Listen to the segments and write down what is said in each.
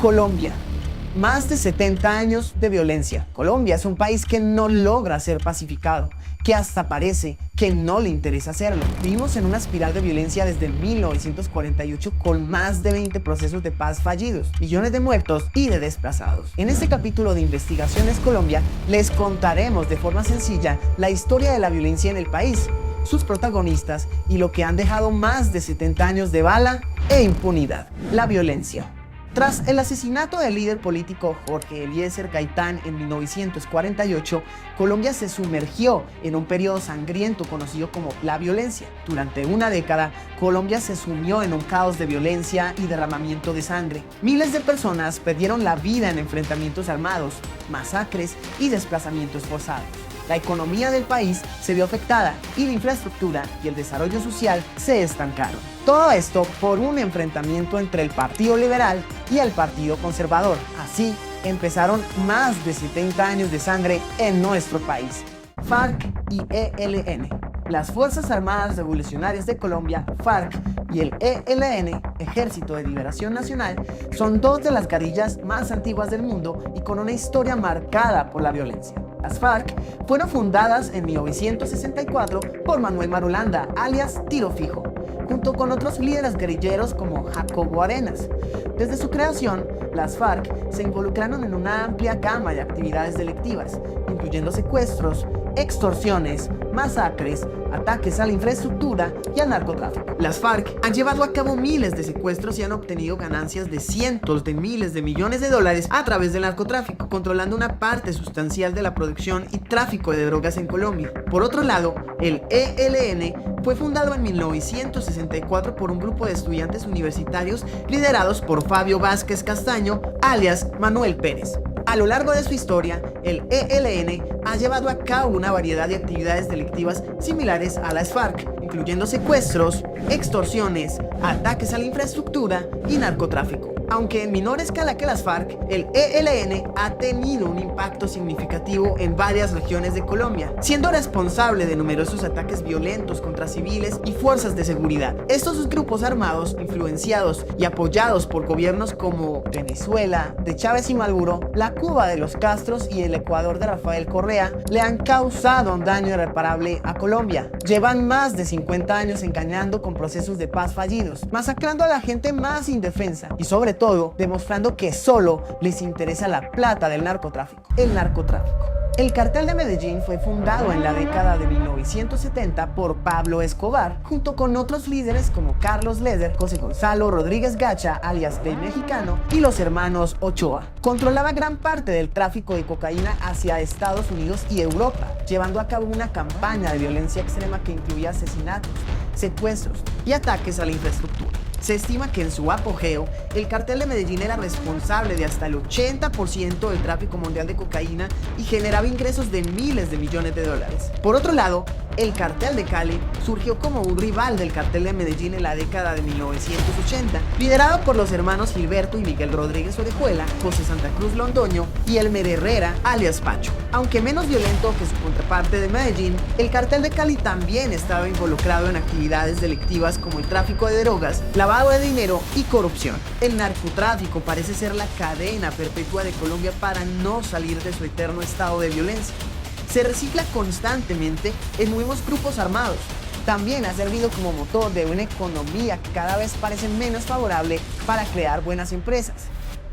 Colombia. Más de 70 años de violencia. Colombia es un país que no logra ser pacificado, que hasta parece que no le interesa hacerlo. Vivimos en una espiral de violencia desde 1948 con más de 20 procesos de paz fallidos, millones de muertos y de desplazados. En este capítulo de Investigaciones Colombia les contaremos de forma sencilla la historia de la violencia en el país, sus protagonistas y lo que han dejado más de 70 años de bala e impunidad. La violencia. Tras el asesinato del líder político Jorge Eliezer Gaitán en 1948, Colombia se sumergió en un periodo sangriento conocido como la violencia. Durante una década, Colombia se sumió en un caos de violencia y derramamiento de sangre. Miles de personas perdieron la vida en enfrentamientos armados, masacres y desplazamientos forzados. La economía del país se vio afectada y la infraestructura y el desarrollo social se estancaron. Todo esto por un enfrentamiento entre el Partido Liberal y el Partido Conservador. Así empezaron más de 70 años de sangre en nuestro país. FARC y ELN. Las Fuerzas Armadas Revolucionarias de Colombia, FARC, y el ELN, Ejército de Liberación Nacional, son dos de las guerrillas más antiguas del mundo y con una historia marcada por la violencia. Las FARC fueron fundadas en 1964 por Manuel Marulanda, alias Tiro Fijo, junto con otros líderes guerrilleros como Jacobo Arenas. Desde su creación, las FARC se involucraron en una amplia gama de actividades delictivas, incluyendo secuestros, extorsiones, masacres, ataques a la infraestructura y al narcotráfico. Las FARC han llevado a cabo miles de secuestros y han obtenido ganancias de cientos de miles de millones de dólares a través del narcotráfico, controlando una parte sustancial de la producción y tráfico de drogas en Colombia. Por otro lado, el ELN fue fundado en 1964 por un grupo de estudiantes universitarios liderados por Fabio Vázquez Castaño, alias Manuel Pérez. A lo largo de su historia, el ELN ha llevado a cabo una variedad de actividades delictivas similares a las FARC, incluyendo secuestros, extorsiones, ataques a la infraestructura y narcotráfico. Aunque en menor escala que las FARC, el ELN ha tenido un impacto significativo en varias regiones de Colombia, siendo responsable de numerosos ataques violentos contra civiles y fuerzas de seguridad. Estos grupos armados, influenciados y apoyados por gobiernos como Venezuela, de Chávez y Maduro, la Cuba de los Castros y el Ecuador de Rafael Correa, le han causado un daño irreparable a Colombia. Llevan más de 50 años engañando con procesos de paz fallidos, masacrando a la gente más indefensa y sobre todo demostrando que solo les interesa la plata del narcotráfico. El narcotráfico. El cartel de Medellín fue fundado en la década de 1970 por Pablo Escobar, junto con otros líderes como Carlos Leder, José Gonzalo Rodríguez Gacha, alias Rey Mexicano, y los hermanos Ochoa. Controlaba gran parte del tráfico de cocaína hacia Estados Unidos y Europa, llevando a cabo una campaña de violencia extrema que incluía asesinatos, secuestros y ataques a la infraestructura. Se estima que en su apogeo, el cartel de Medellín era responsable de hasta el 80% del tráfico mundial de cocaína y generaba ingresos de miles de millones de dólares. Por otro lado, el cartel de Cali surgió como un rival del cartel de Medellín en la década de 1980, liderado por los hermanos Gilberto y Miguel Rodríguez Orejuela, José Santa Cruz Londoño y Elmer Herrera, alias Pacho. Aunque menos violento que su contraparte de Medellín, el cartel de Cali también estaba involucrado en actividades delictivas como el tráfico de drogas, lavado de dinero y corrupción. El narcotráfico parece ser la cadena perpetua de Colombia para no salir de su eterno estado de violencia. Se recicla constantemente en nuevos grupos armados. También ha servido como motor de una economía que cada vez parece menos favorable para crear buenas empresas.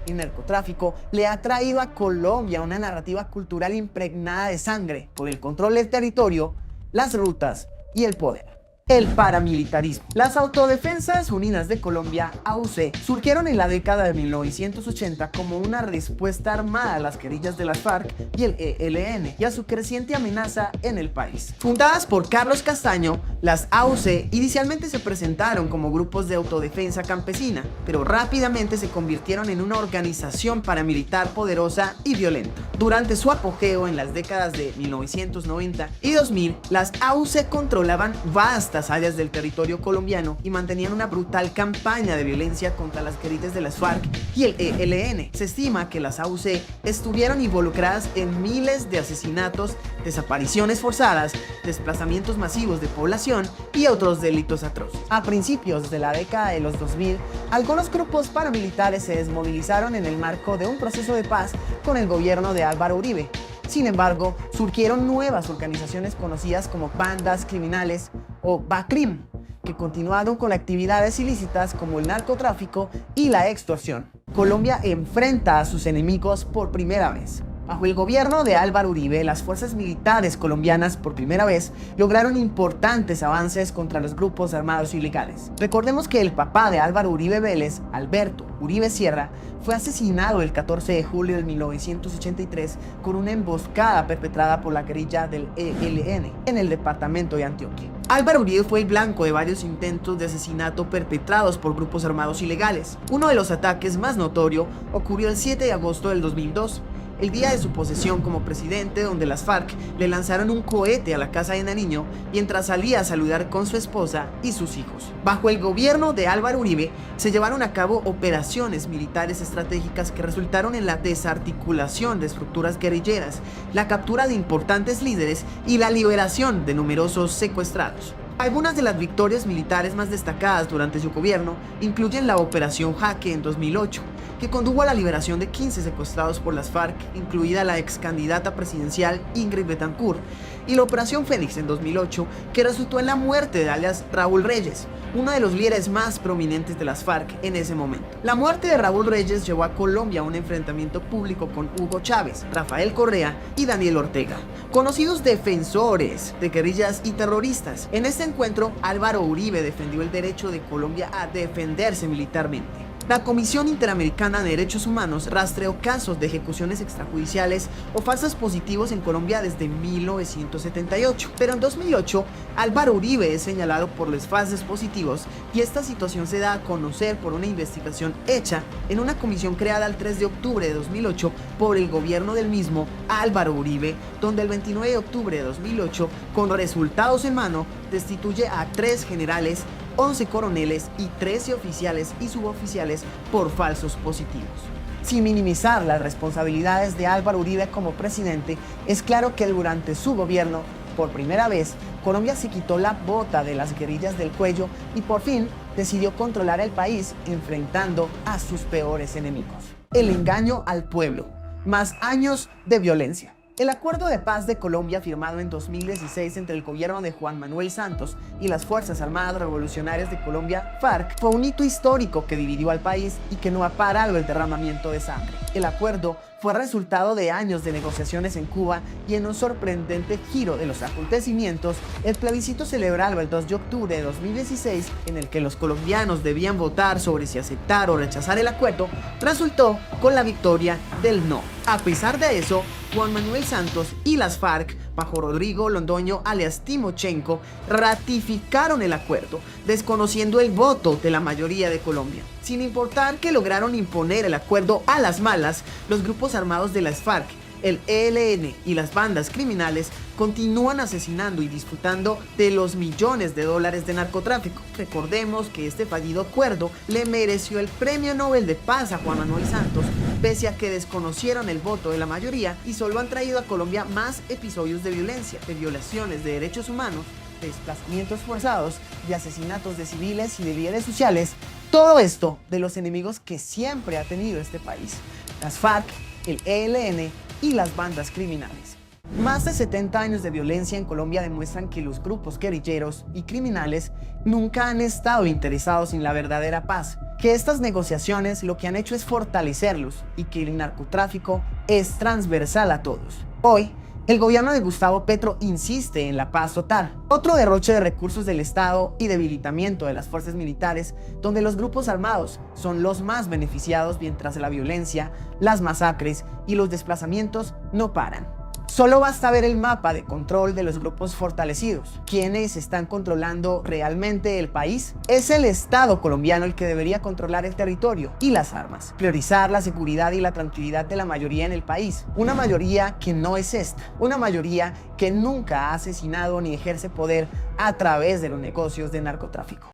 El narcotráfico le ha traído a Colombia una narrativa cultural impregnada de sangre por el control del territorio, las rutas y el poder. El paramilitarismo. Las Autodefensas Unidas de Colombia, AUC, surgieron en la década de 1980 como una respuesta armada a las guerrillas de las FARC y el ELN y a su creciente amenaza en el país. Fundadas por Carlos Castaño, las AUC inicialmente se presentaron como grupos de autodefensa campesina, pero rápidamente se convirtieron en una organización paramilitar poderosa y violenta. Durante su apogeo en las décadas de 1990 y 2000, las AUC controlaban vastas vastas áreas del territorio colombiano y mantenían una brutal campaña de violencia contra las guerrillas de las FARC y el ELN. Se estima que las AUC estuvieron involucradas en miles de asesinatos, desapariciones forzadas, desplazamientos masivos de población y otros delitos atroces. A principios de la década de los 2000, algunos grupos paramilitares se desmovilizaron en el marco de un proceso de paz con el gobierno de Álvaro Uribe. Sin embargo, surgieron nuevas organizaciones conocidas como bandas criminales o BACRIM, que continuaron con actividades ilícitas como el narcotráfico y la extorsión. Colombia enfrenta a sus enemigos por primera vez. Bajo el gobierno de Álvaro Uribe, las fuerzas militares colombianas por primera vez lograron importantes avances contra los grupos armados ilegales. Recordemos que el papá de Álvaro Uribe Vélez, Alberto Uribe Sierra, fue asesinado el 14 de julio de 1983 con una emboscada perpetrada por la guerrilla del ELN en el departamento de Antioquia. Álvaro Uribe fue el blanco de varios intentos de asesinato perpetrados por grupos armados ilegales. Uno de los ataques más notorio ocurrió el 7 de agosto del 2002. El día de su posesión como presidente, donde las FARC le lanzaron un cohete a la casa de Nariño mientras salía a saludar con su esposa y sus hijos. Bajo el gobierno de Álvaro Uribe se llevaron a cabo operaciones militares estratégicas que resultaron en la desarticulación de estructuras guerrilleras, la captura de importantes líderes y la liberación de numerosos secuestrados. Algunas de las victorias militares más destacadas durante su gobierno incluyen la Operación Jaque en 2008, que condujo a la liberación de 15 secuestrados por las FARC, incluida la ex candidata presidencial Ingrid Betancourt, y la Operación Fénix en 2008, que resultó en la muerte de alias Raúl Reyes, uno de los líderes más prominentes de las FARC en ese momento. La muerte de Raúl Reyes llevó a Colombia a un enfrentamiento público con Hugo Chávez, Rafael Correa y Daniel Ortega, conocidos defensores de guerrillas y terroristas. En este encuentro, Álvaro Uribe defendió el derecho de Colombia a defenderse militarmente. La Comisión Interamericana de Derechos Humanos rastreó casos de ejecuciones extrajudiciales o falsos positivos en Colombia desde 1978, pero en 2008 Álvaro Uribe es señalado por los falsos positivos y esta situación se da a conocer por una investigación hecha en una comisión creada el 3 de octubre de 2008 por el gobierno del mismo Álvaro Uribe, donde el 29 de octubre de 2008, con resultados en mano, destituye a 3 generales, 11 coroneles y 13 oficiales y suboficiales por falsos positivos. Sin minimizar las responsabilidades de Álvaro Uribe como presidente, es claro que durante su gobierno, por primera vez, Colombia se quitó la bota de las guerrillas del cuello y por fin decidió controlar el país enfrentando a sus peores enemigos. El engaño al pueblo, más años de violencia. El acuerdo de paz de Colombia firmado en 2016 entre el gobierno de Juan Manuel Santos y las Fuerzas Armadas Revolucionarias de Colombia, FARC, fue un hito histórico que dividió al país y que no ha parado el derramamiento de sangre. El acuerdo fue resultado de años de negociaciones en Cuba y en un sorprendente giro de los acontecimientos, el plebiscito celebrado el 2 de octubre de 2016, en el que los colombianos debían votar sobre si aceptar o rechazar el acuerdo, resultó con la victoria del no. A pesar de eso, Juan Manuel Santos y las FARC, bajo Rodrigo Londoño alias Timochenko, ratificaron el acuerdo, desconociendo el voto de la mayoría de Colombia. Sin importar que lograron imponer el acuerdo a las malas, los grupos armados de las FARC, el ELN y las bandas criminales continúan asesinando y disfrutando de los millones de dólares de narcotráfico. Recordemos que este fallido acuerdo le mereció el Premio Nobel de Paz a Juan Manuel Santos, pese a que desconocieron el voto de la mayoría y solo han traído a Colombia más episodios de violencia, de violaciones de derechos humanos, de desplazamientos forzados, de asesinatos de civiles y de líderes sociales. Todo esto de los enemigos que siempre ha tenido este país: las FARC, el ELN y las bandas criminales. Más de 70 años de violencia en Colombia demuestran que los grupos guerrilleros y criminales nunca han estado interesados en la verdadera paz, que estas negociaciones lo que han hecho es fortalecerlos y que el narcotráfico es transversal a todos. Hoy, el gobierno de Gustavo Petro insiste en la paz total, otro derroche de recursos del Estado y debilitamiento de las fuerzas militares, donde los grupos armados son los más beneficiados mientras la violencia, las masacres y los desplazamientos no paran. Solo basta ver el mapa de control de los grupos fortalecidos. ¿Quiénes están controlando realmente el país? Es el Estado colombiano el que debería controlar el territorio y las armas, priorizar la seguridad y la tranquilidad de la mayoría en el país. Una mayoría que no es esta, una mayoría que nunca ha asesinado ni ejerce poder a través de los negocios de narcotráfico.